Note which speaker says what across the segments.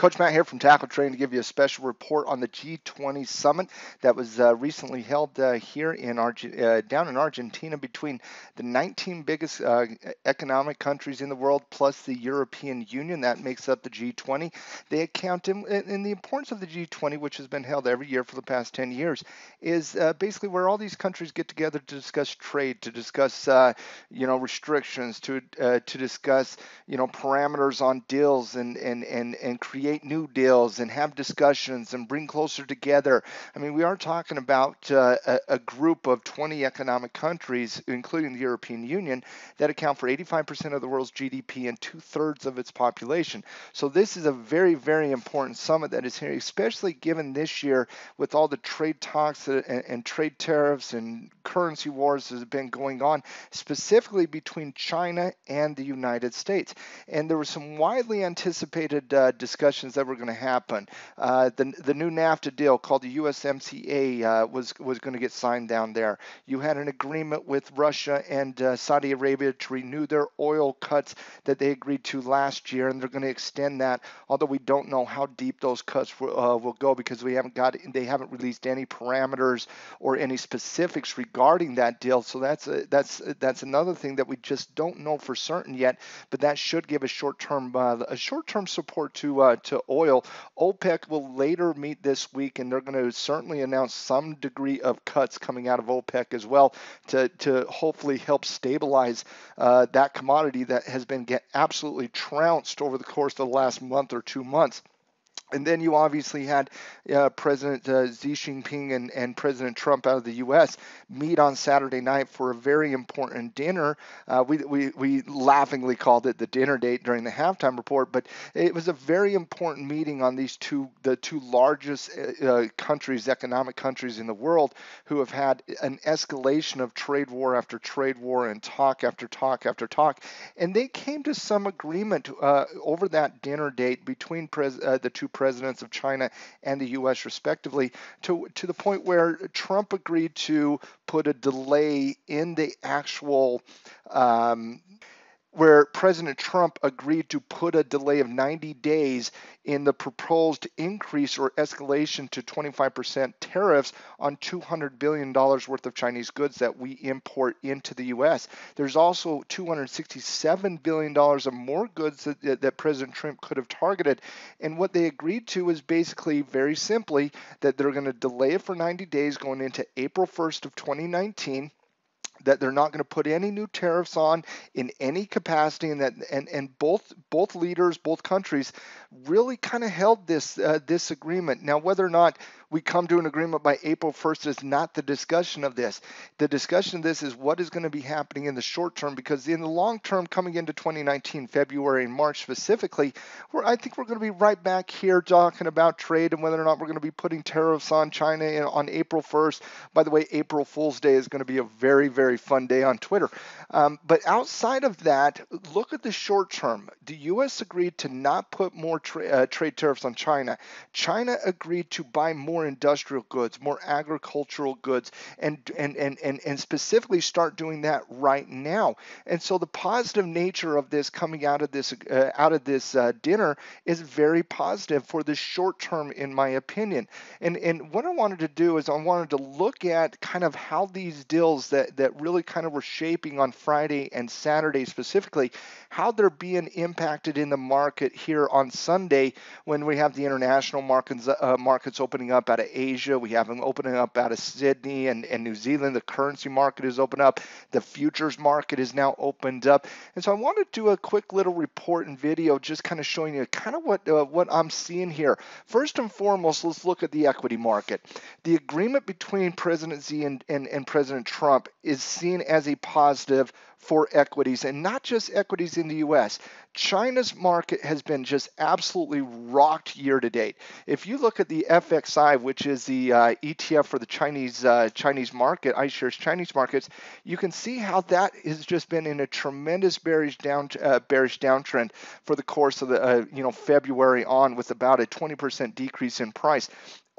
Speaker 1: Coach Matt here from Tackle Trading to give you a special report on the G20 summit that was recently held here in down in Argentina between the 19 biggest economic countries in the world plus the European Union. That makes up the G20. They account in the importance of the G20, which has been held every year for the past 10 years, is basically where all these countries get together to discuss trade, to discuss restrictions, to discuss parameters on deals and create new deals and have discussions and bring closer together. I mean, we are talking about a group of 20 economic countries, including the European Union, that account for 85% of the world's GDP and 2/3 of its population. So this is a very, very important summit that is here, especially given this year with all the trade talks and trade tariffs and currency wars that have been going on, specifically between China and the United States. And there were some widely anticipated discussions that were going to happen. The new NAFTA deal called the USMCA was going to get signed down there. You had an agreement with Russia and Saudi Arabia to renew their oil cuts that they agreed to last year, and they're going to extend that, although we don't know how deep those cuts will go because they haven't released any parameters or any specifics regarding that deal. So that's another thing that we just don't know for certain yet, but that should give a short-term support to oil. OPEC will later meet this week, and they're going to certainly announce some degree of cuts coming out of OPEC as well to hopefully help stabilize that commodity that has been absolutely trounced over the course of the last month or 2 months. And then you obviously had President Xi Jinping and President Trump out of the U.S. meet on Saturday night for a very important dinner. We laughingly called it the dinner date during the halftime report, but it was a very important meeting on the two largest economic countries in the world, who have had an escalation of trade war after trade war and talk after talk after talk. And they came to some agreement over that dinner date between the two presidents of China and the U.S. respectively, to the point where Trump agreed to put a delay in the actual where President Trump agreed to put a delay of 90 days in the proposed increase or escalation to 25% tariffs on $200 billion worth of Chinese goods that we import into the U.S. There's also $267 billion of more goods that President Trump could have targeted. And what they agreed to is basically, very simply, that they're going to delay it for 90 days going into April 1st of 2019. That they're not going to put any new tariffs on in any capacity, and both leaders, both countries, really kind of held this agreement. Now, whether or not we come to an agreement by April 1st is not the discussion of this. The discussion of this is what is going to be happening in the short term, because in the long term, coming into 2019, February and March specifically, I think we're going to be right back here talking about trade and whether or not we're going to be putting tariffs on China on April 1st. By the way, April Fool's Day is going to be a very, very fun day on Twitter. But outside of that, look at the short term. The U.S. agreed to not put more trade tariffs on China. China agreed to buy more industrial goods, more agricultural goods, and specifically start doing that right now. And so the positive nature of this coming out of this dinner is very positive for the short term, in my opinion. And what I wanted to do is I wanted to look at kind of how these deals that really kind of were shaping on Friday and Saturday specifically, how they're being impacted in the market here on Sunday when we have the international markets opening up out of Asia. We have them opening up out of Sydney and New Zealand. The currency market is open up. The futures market is now opened up. And so I want to do a quick little report and video just kind of showing you kind of what I'm seeing here. First and foremost, let's look at the equity market. The agreement between President Xi and President Trump is seen as a positive for equities, and not just equities in the U.S. China's market has been just absolutely rocked year to date. If you look at the FXI, which is the ETF for the Chinese market, iShares Chinese markets, you can see how that has just been in a tremendous bearish downtrend for the course of the February on, with about a 20% decrease in price.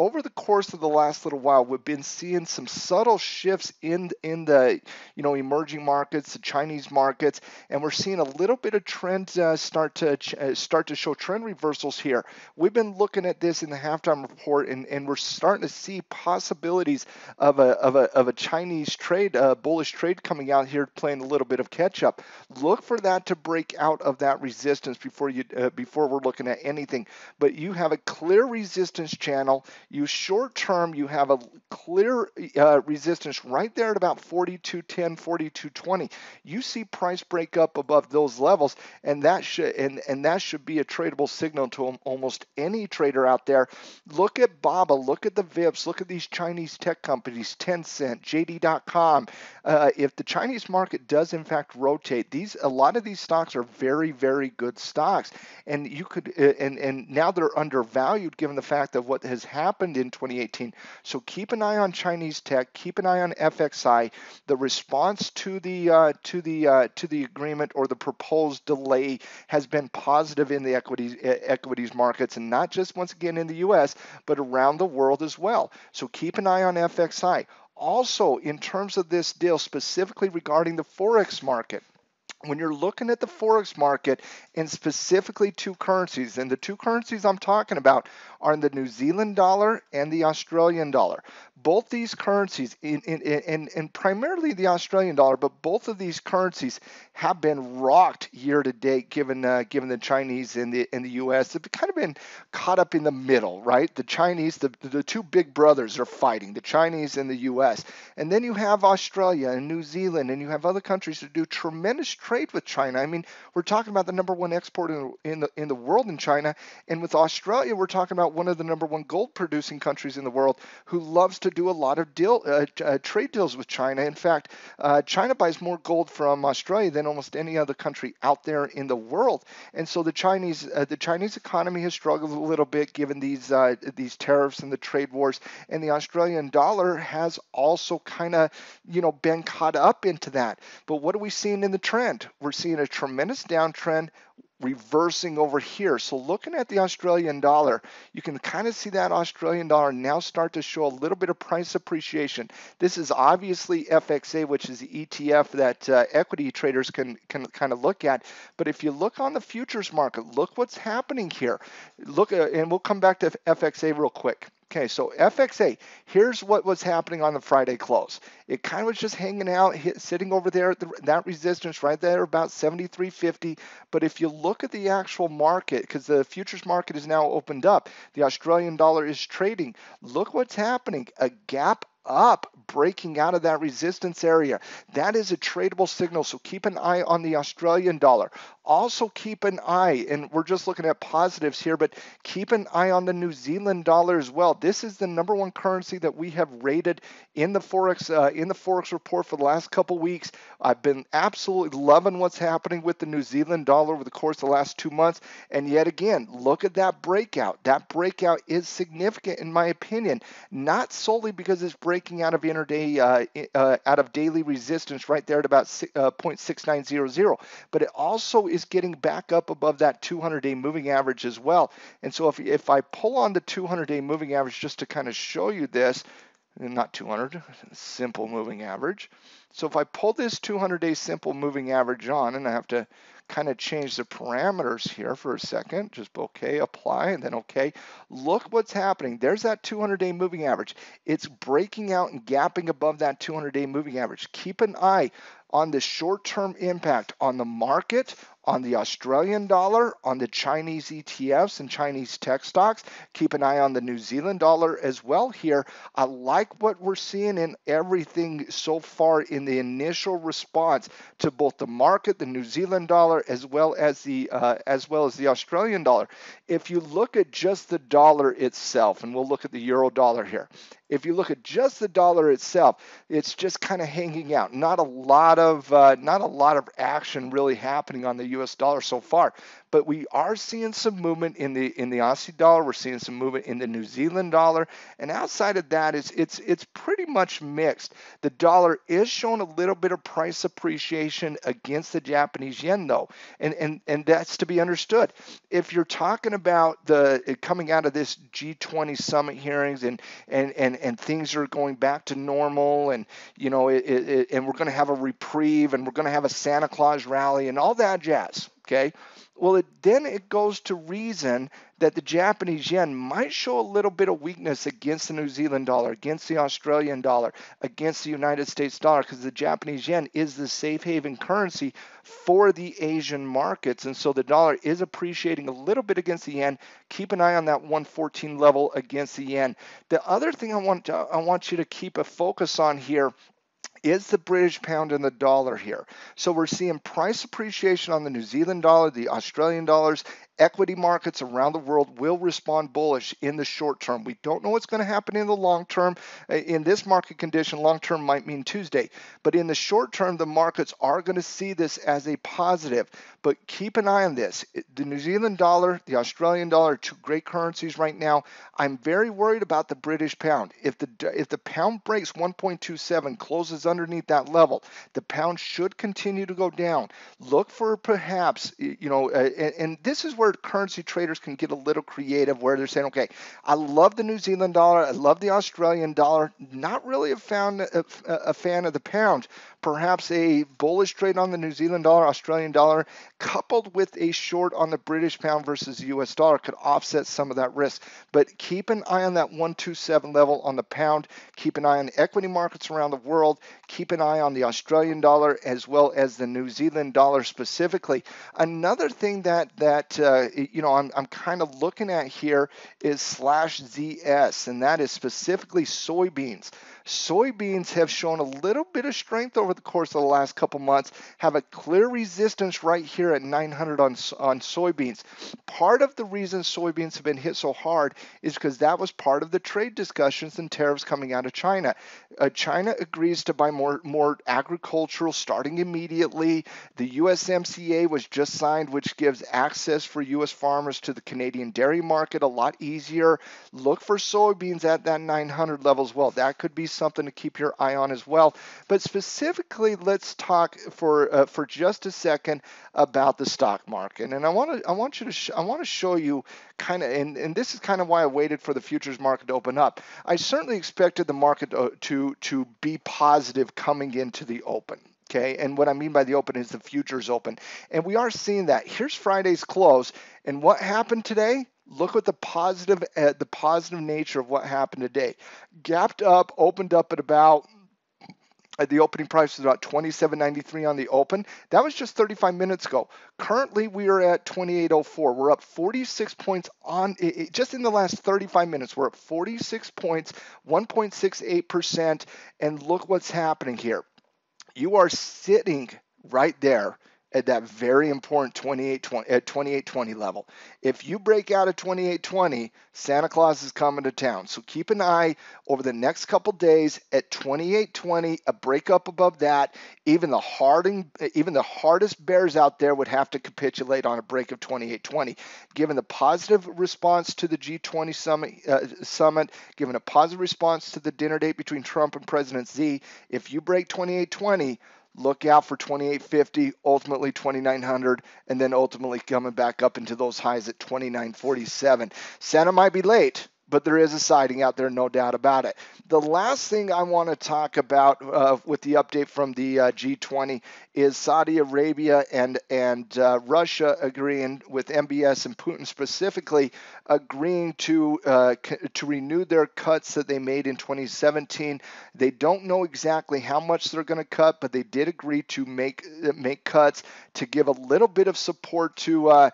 Speaker 1: over the course of the last little while, we've been seeing some subtle shifts in the emerging markets, the Chinese markets, and we're seeing a little bit of trend start to show trend reversals here. We've been looking at this in the halftime report, and we're starting to see possibilities of a Chinese trade, bullish trade coming out here, playing a little bit of catch up. Look for that to break out of that resistance before we're looking at anything. But you have a clear resistance channel. You short term, you have a clear resistance right there at about 42.10, 42.20. You see price break up above those levels, and that should be a tradable signal to almost any trader out there. Look at BABA, look at the VIPs, look at these Chinese tech companies, Tencent, JD.com. If the Chinese market does in fact rotate, a lot of these stocks are very, very good stocks, and you could and now they're undervalued given the fact of what has happened in 2018. So keep an eye on Chinese tech, keep an eye on FXI. The response to the agreement or the proposed delay has been positive in the equities markets, and not just once again in the U.S. but around the world as well. So keep an eye on FXI. Also, in terms of this deal, specifically regarding the Forex market, when you're looking at the Forex market and specifically two currencies, and the two currencies I'm talking about are the New Zealand dollar and the Australian dollar. Both these currencies, and primarily the Australian dollar, but both of these currencies have been rocked year to date, given the Chinese and the U.S. They've kind of been caught up in the middle, right? The Chinese, the two big brothers are fighting, the Chinese and the U.S. And then you have Australia and New Zealand, and you have other countries that do tremendous trade with China. I mean, we're talking about the number one exporter in the world in China, and with Australia, we're talking about one of the number one gold producing countries in the world who loves to do a lot of trade deals with China. In fact, China buys more gold from Australia than almost any other country out there in the world. And so the Chinese economy has struggled a little bit given these tariffs and the trade wars, and the Australian dollar has also kind of been caught up into that. But what are we seeing in the trend? We're seeing a tremendous downtrend reversing over here. So looking at the Australian dollar, you can kind of see that Australian dollar now start to show a little bit of price appreciation. This is obviously FXA, which is the ETF that equity traders can kind of look at. But if you look on the futures market, look what's happening here. Look, and we'll come back to FXA real quick. Okay, so FXA, here's what was happening on the Friday close. It kind of was just hanging out, sitting over there at that resistance right there, about 73.50. But if you look at the actual market, because the futures market is now opened up, the Australian dollar is trading. Look what's happening. A gap up, breaking out of that resistance area. That is a tradable signal, so keep an eye on the Australian dollar. Also keep an eye, and we're just looking at positives here, but keep an eye on the New Zealand dollar as well. This is the number one currency that we have rated in the Forex report for the last couple weeks. I've been absolutely loving what's happening with the New Zealand dollar over the course of the last 2 months, and yet again, look at that breakout. That breakout is significant in my opinion, not solely because it's breaking out of out of daily resistance right there at about 0.6900, but it also is getting back up above that 200-day moving average as well. And so if I pull on the 200-day moving average just to kind of show you this, not 200, simple moving average. So if I pull this 200-day simple moving average on, and I have to kind of change the parameters here for a second, just okay, apply, and then okay. Look what's happening. There's that 200-day moving average. It's breaking out and gapping above that 200-day moving average. Keep an eye on the short-term impact on the market, on the Australian dollar, on the Chinese ETFs and Chinese tech stocks. Keep an eye on the New Zealand dollar as well here. I like what we're seeing in everything so far in the initial response to both the market, the New Zealand dollar, as well as the Australian dollar. If you look at just the dollar itself, and we'll look at the euro dollar here. If you look at just the dollar itself, it's just kind of hanging out. Not a lot of action really happening on the U.S. dollar so far. But we are seeing some movement in the Aussie dollar. We're seeing some movement in the New Zealand dollar, and outside of that, it's pretty much mixed. The dollar is showing a little bit of price appreciation against the Japanese yen, though, and that's to be understood. If you're talking about the coming out of this G20 summit hearings and things are going back to normal, and and we're going to have a reprieve, and we're going to have a Santa Claus rally, and all that jazz. Okay. Well, then it goes to reason that the Japanese yen might show a little bit of weakness against the New Zealand dollar, against the Australian dollar, against the United States dollar, because the Japanese yen is the safe haven currency for the Asian markets. And so the dollar is appreciating a little bit against the yen. Keep an eye on that 114 level against the yen. The other thing I want you to keep a focus on here is the British pound and the dollar here. So we're seeing price appreciation on the New Zealand dollar, the Australian dollars. Equity markets around the world will respond bullish in the short term. We don't know what's going to happen in the long term. In this market condition, long term might mean Tuesday. But in the short term, the markets are going to see this as a positive. But keep an eye on this. The New Zealand dollar, the Australian dollar are two great currencies right now. I'm very worried about the British pound. If the pound breaks 1.27, closes underneath that level, the pound should continue to go down. Look for perhaps, and this is where currency traders can get a little creative, where they're saying, okay, I love the New Zealand dollar, I love the Australian dollar, not really a fan of the pound. Perhaps a bullish trade on the New Zealand dollar, Australian dollar, coupled with a short on the British pound versus the US dollar could offset some of that risk. But keep an eye on that 127 level on the pound. Keep an eye on equity markets around the world. Keep an eye on the Australian dollar as well as the New Zealand dollar specifically. Another thing that I'm kind of looking at here is /ZS, and that is specifically soybeans. Soybeans have shown a little bit of strength over the course of the last couple months, have a clear resistance right here at 900 on soybeans. Part of the reason soybeans have been hit so hard is because that was part of the trade discussions and tariffs coming out of China. China agrees to buy more agricultural starting immediately. The USMCA was just signed, which gives access for U.S. farmers to the Canadian dairy market a lot easier. Look for soybeans at that 900 level as well. That could be something to keep your eye on as well. But specifically, let's talk for just a second about the stock market. And I want to show you kind of, and this is kind of why I waited for the futures market to open up. I certainly expected the market to be positive coming into the open. Okay, and what I mean by the open is the futures open. And we are seeing that. Here's Friday's close. And what happened today? Look at the positive nature of what happened today. Gapped up, opened up at the opening price was about $27.93 on the open. That was just 35 minutes ago. Currently, we are at 28.04. We're up 46 points just in the last 35 minutes. We're up 46 points, 1.68%. And look what's happening here. You are sitting right there at that very important 28.20 level. If you break out at 28.20, Santa Claus is coming to town. So keep an eye over the next couple days at 28.20, a break up above that. Even the hardest bears out there would have to capitulate on a break of 28.20. Given the positive response to the G20 summit, given a positive response to the dinner date between Trump and President Xi, if you break 28.20, look out for 28.50, ultimately 2900, and then ultimately coming back up into those highs at 29.47. Santa might be late, but there is a sighting out there, no doubt about it. The last thing I want to talk about with the update from the G20 is Saudi Arabia and Russia agreeing with MBS and Putin specifically agreeing to renew their cuts that they made in 2017. They don't know exactly how much they're going to cut, but they did agree to make cuts to give a little bit of support to a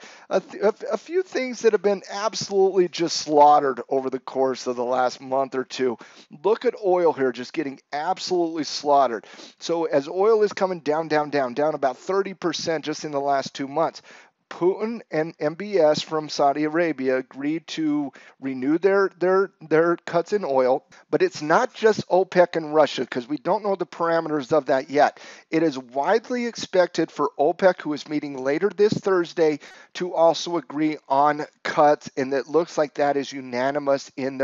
Speaker 1: few things that have been absolutely just slaughtered over the course of the last month or two. Look at oil here, just getting absolutely slaughtered. So as oil is coming down about 30% just in the last 2 months, Putin and MBS from Saudi Arabia agreed to renew their cuts in oil, but it's not just OPEC and Russia because we don't know the parameters of that yet. It is widely expected for OPEC, who is meeting later this Thursday, to also agree on cuts, and it looks like that is unanimous in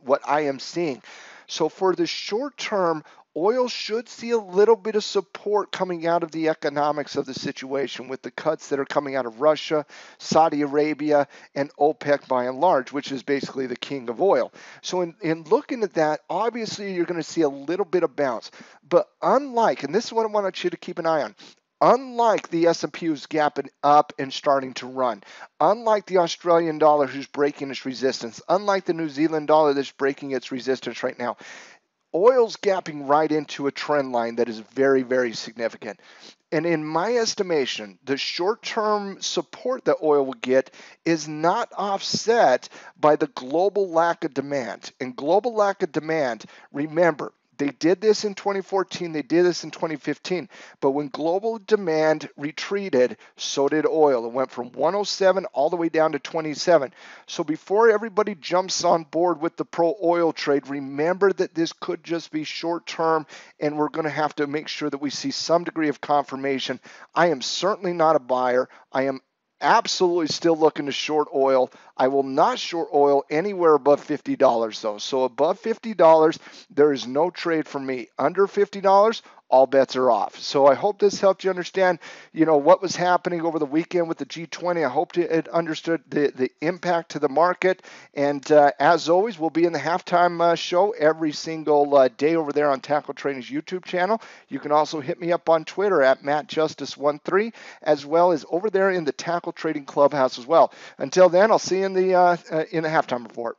Speaker 1: what I am seeing. So for the short term, oil should see a little bit of support coming out of the economics of the situation with the cuts that are coming out of Russia, Saudi Arabia, and OPEC by and large, which is basically the king of oil. So in looking at that, obviously you're going to see a little bit of bounce. But unlike, and this is what I want you to keep an eye on, unlike the S&P who's gapping up and starting to run, unlike the Australian dollar who's breaking its resistance, unlike the New Zealand dollar that's breaking its resistance right now, oil's gapping right into a trend line that is very, very significant. And in my estimation, the short-term support that oil will get is not offset by the global lack of demand. And global lack of demand, remember, they did this in 2014, they did this in 2015, but when global demand retreated, so did oil. It went from 107 all the way down to 27. So before everybody jumps on board with the pro-oil trade, remember that this could just be short-term, and we're going to have to make sure that we see some degree of confirmation. I am certainly not a buyer. I am absolutely still looking to short oil. I will not short oil anywhere above $50 though. So above $50, there is no trade for me. Under $50, all bets are off. So I hope this helped you understand, what was happening over the weekend with the G20. I hope it understood the impact to the market. And as always, we'll be in the halftime show every single day over there on Tackle Trading's YouTube channel. You can also hit me up on Twitter at MattJustice13, as well as over there in the Tackle Trading Clubhouse as well. Until then, I'll see you in the halftime report.